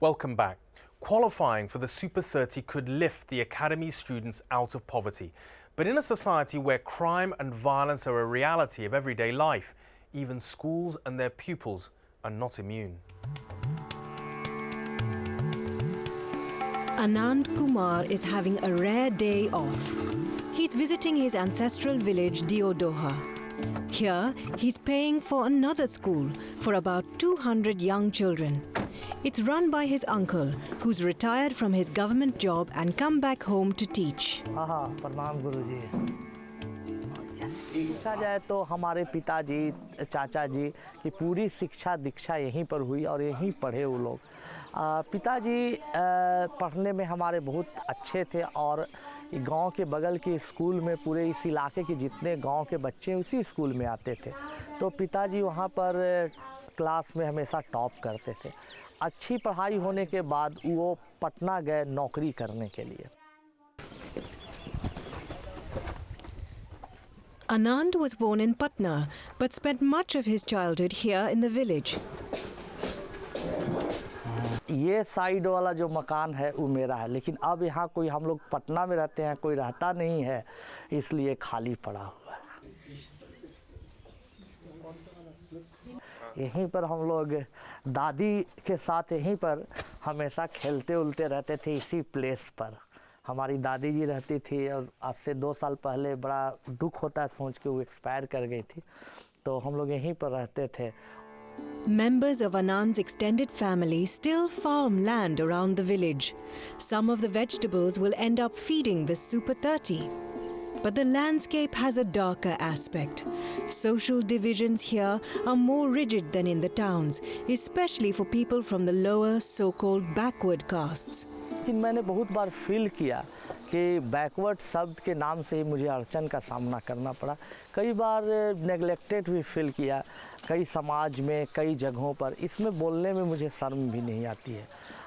Welcome back. Qualifying for the Super 30 could lift the Academy students out of poverty. But in a society where crime and violence are a reality of everyday life, even schools and their pupils are not immune. Anand Kumar is having a rare day off. He's visiting his ancestral village, Diodoha. Here, he's paying for another school for about 200 young children. It's run by his uncle, who's retired from his government job and come back home to teach. प्रणाम गुरुजी। पूछा जाए तो हमारे पिताजी, चाचा जी की पूरी शिक्षा दीक्षा यहीं पर हुई और यहीं पढ़े वो लोग। पिताजी पढ़ने में हमारे बहुत अच्छे थे और गांव के बगल के स्कूल में पूरे इस इलाके के जितने गांव के बच्चे उसी स्कूल में आते थे। तो पिताजी वहां पर क्लास में हमेशा टॉप करते थे। अच्छी पढ़ाई होने के बाद वो पटना गए नौकरी करने के लिए। Anand was born in Patna, but spent much of his childhood here in the village. ये साइड वाला जो मकान है वो मेरा है, लेकिन अब यहाँ कोई हम लोग पटना में रहते हैं, कोई रहता नहीं है, इसलिए खाली पड़ा हुआ है। यहीं पर हम लोग दादी के साथ यहीं पर हमेशा खेलते उलते रहते थे इसी प्लेस पर। हमारी दादी जी रहती थी और आज से 2 साल पहले बड़ा दुख होता है सोच के वो एक्सपायर कर गई थी, तो हम लोग यहीं पर रहते थे। Members of Anand's extended family still farm land around the village. Some of the vegetables will end up feeding the Super 30. But the landscape has a darker aspect. Social divisions here are more rigid than in the towns, especially for people from the lower, so-called backward castes. लेकिन मैंने बहुत बार feel किया कि backward शब्द के नाम से ही मुझे अड़चन का सामना करना पड़ा। कई बार नेगलेक्टेड भी फील किया, कई समाज में, कई जगहों पर। इसमें बोलने में मुझे शर्म भी नहीं आती है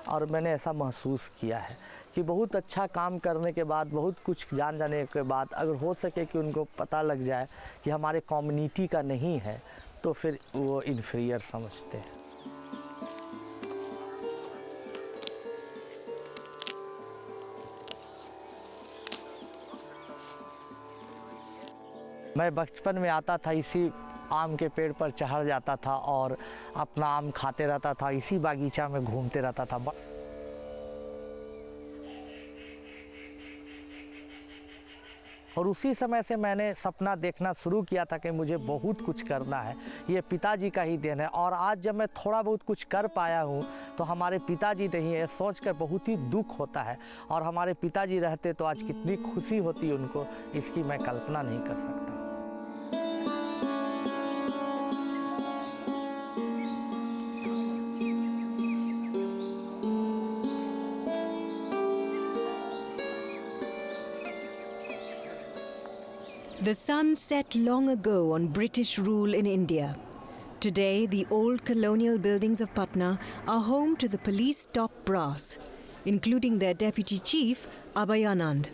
और मैंने ऐसा महसूस किया है कि बहुत अच्छा काम करने के बाद, बहुत कुछ जान जाने के बाद, अगर हो सके कि उनको पता लग जाए कि हमारे कम्युनिटी का नहीं है, तो फिर वो इन्फीरियर समझते हैं। मैं बचपन में आता था, इसी आम के पेड़ पर चढ़ जाता था और अपना आम खाते रहता था, इसी बागीचा में घूमते रहता था। और उसी समय से मैंने सपना देखना शुरू किया था कि मुझे बहुत कुछ करना है। ये पिताजी का ही देन है और आज जब मैं थोड़ा बहुत कुछ कर पाया हूँ तो हमारे पिताजी नहीं है, सोचकर बहुत ही दुख होता है। और हमारे पिताजी रहते तो आज कितनी खुशी होती उनको, इसकी मैं कल्पना नहीं कर सकता। The sun set long ago on British rule in India. Today, the old colonial buildings of Patna are home to the police top brass, including their deputy chief, Abhay Anand.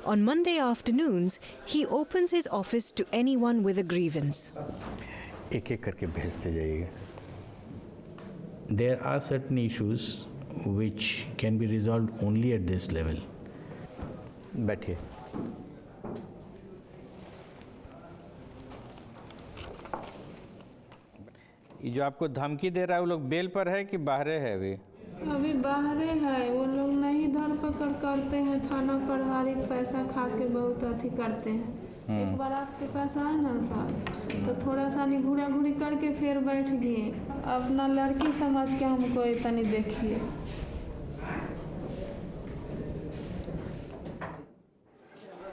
On Monday afternoons, he opens his office to anyone with a grievance. एक-एक करके भेजते जाइएगा. There are certain issues which can be resolved only at this level. बैठिए. ये जो आपको धमकी दे रहा है वो लोग बेल पर है कि बाहरे है अभी? अभी बाहरे है, वो लोग नहीं धरपकड़ करते हैं, थाना प्रभारी पैसा खा के बहुत अथी करते हैं। एक बार आपके पास आए ना सर, तो थोड़ा सा नहीं घूरा घूरी करके फिर बैठ गए। अपना लड़की समझ के हमको इतनी देखिए।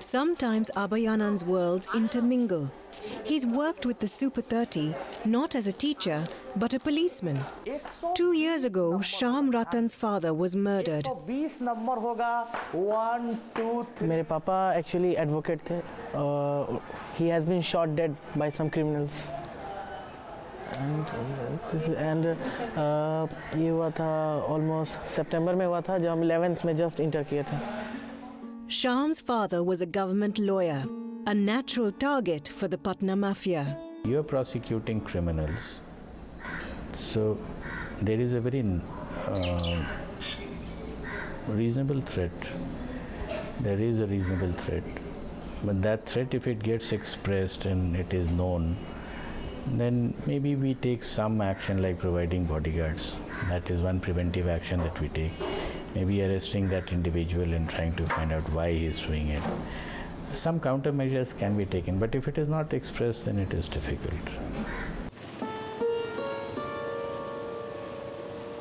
Sometimes Abhay Anand's worlds intermingle. He's worked with the Super 30 not as a teacher but a policeman. 2 years ago, Shyam Ratan's father was murdered. 20 number होगा 1 2 3। मेरे पापा एक्चुअली एडवोकेट थे। He has been shot dead by some criminals. And ये हुआ था almost सितंबर में हुआ था, जब हम 11th में जस्ट इंटर किए थे। Shyam's father was a government lawyer, a natural target for the Patna mafia. You are prosecuting criminals, so there is a very reasonable threat. There is a reasonable threat. But that threat, if it gets expressed and it is known, then maybe we take some action like providing bodyguards. That is one preventive action that we take. Maybe arresting that individual and trying to find out why he is doing it. Some countermeasures can be taken, but if it is not expressed, then it is difficult.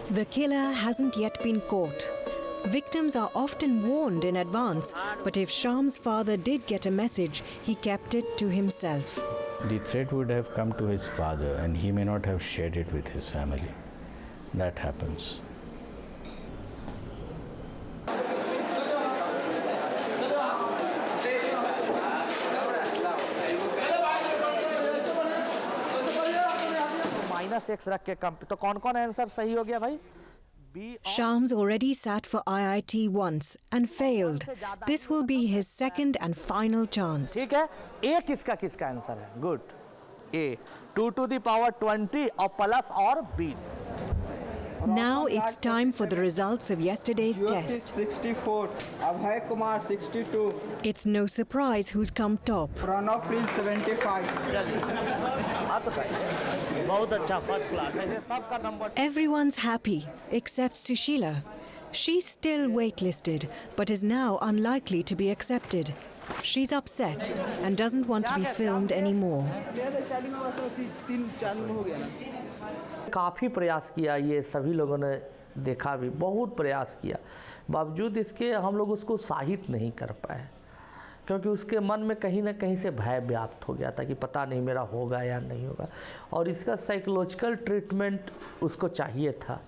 The killer hasn't yet been caught. Victims are often warned in advance, but if Shyam's father did get a message, he kept it to himself. The threat would have come to his father and he may not have shared it with his family. That happens. -x रख के कम तो कौन-कौन answer सही हो गया भाई? Shyam's already sat for IIT once and failed. This will be his second and final chance. ठीक है, A किसका आंसर है? Good. A 2 to the power 20 और प्लस और 20. Now it's time for the results of yesterday's test. 64, Abhay Kumar 62, It's no surprise who's come top. Pranav Prince 75. बहुत अच्छा first class है सबका number. Everyone's happy except Sushila. She's still waitlisted but is now unlikely to be accepted. She's upset and doesn't want to be filmed anymore. काफ़ी प्रयास किया, ये सभी लोगों ने देखा भी, बहुत प्रयास किया, बावजूद इसके हम लोग उसको उत्साहित नहीं कर पाए, क्योंकि उसके मन में कहीं ना कहीं से भय व्याप्त हो गया था कि पता नहीं मेरा होगा या नहीं होगा, और इसका साइकोलॉजिकल ट्रीटमेंट उसको चाहिए था.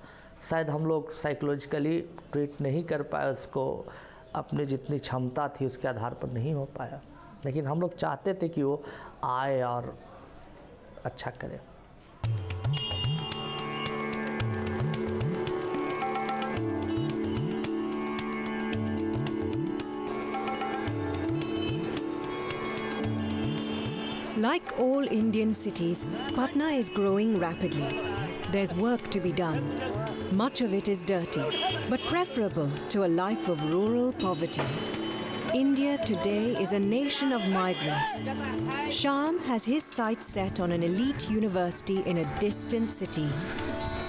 शायद हम लोग साइकोलॉजिकली ट्रीट नहीं कर पाए उसको, अपने जितनी क्षमता थी उसके आधार पर नहीं हो पाया, लेकिन हम लोग चाहते थे कि वो आए और अच्छा करे. Like all Indian cities, Patna is growing rapidly. There's work to be done. Much of it is dirty, but preferable to a life of rural poverty. India today is a nation of migrants. Shyam has his sights set on an elite university in a distant city.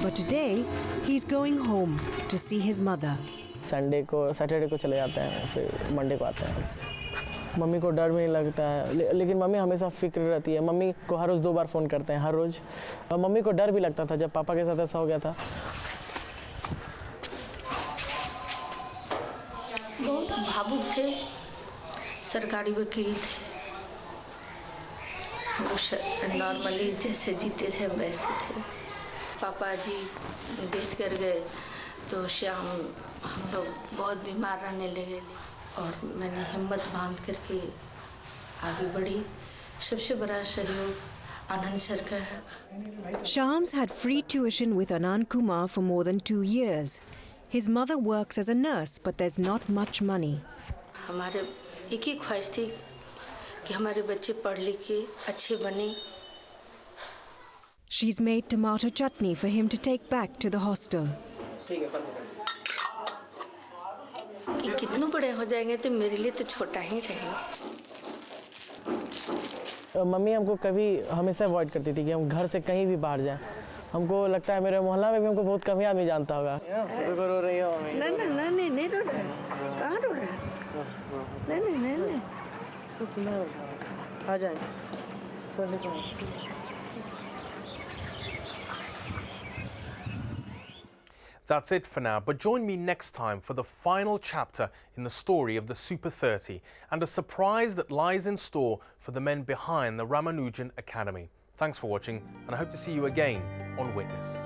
But today, he's going home to see his mother. Saturday को चले जाते हैं, फिर Monday को आते हैं. Mummy को डर भी नहीं लगता है, लेकिन मम्मी हमेशा फिक्र रहती है. मम्मी को हर रोज़ 2 बार फ़ोन करते हैं, हर रोज़. और मम्मी को डर भी लगता था जब पापा के साथ ऐसा हो गया था. बहुत भावुक थे, सरकारी वकील थे, वो नॉर्मली जैसे जीते थे वैसे थे. पापा जी डेथ कर गए तो श्याम हम लोग बहुत बीमार रहने लगे, और मैंने हिम्मत बांध करके आगे बढ़ी. सबसे बड़ा सहयोग आनंद सर का है. Shyam's had free tuition with Anand Kumar for more than 2 years. His mother works as a nurse, but there's not much money. हमारे एक ही ख्वाहिश थी कि हमारे बच्चे पढ़ लिख के अच्छे बने. She's made tomato chutney for him to take back to the hostel. कि कितने बड़े हो जाएंगे तो मेरे लिए तो छोटा ही रहेंगे. मम्मी हमको कभी हमेशा अवॉइड करती थी कि हम घर से कहीं भी बाहर जाएं. हमको लगता है मेरे मोहल्ला में भी हमको बहुत कम ही आदमी जानता होगा. रो रही हो? नहीं रो रहा है. कहाँ रो रहा है? नहीं. आ जाएंगे. That's it for now, but join me next time for the final chapter in the story of the Super 30 and a surprise that lies in store for the men behind the Ramanujan Academy. Thanks for watching, and I hope to see you again on Witness.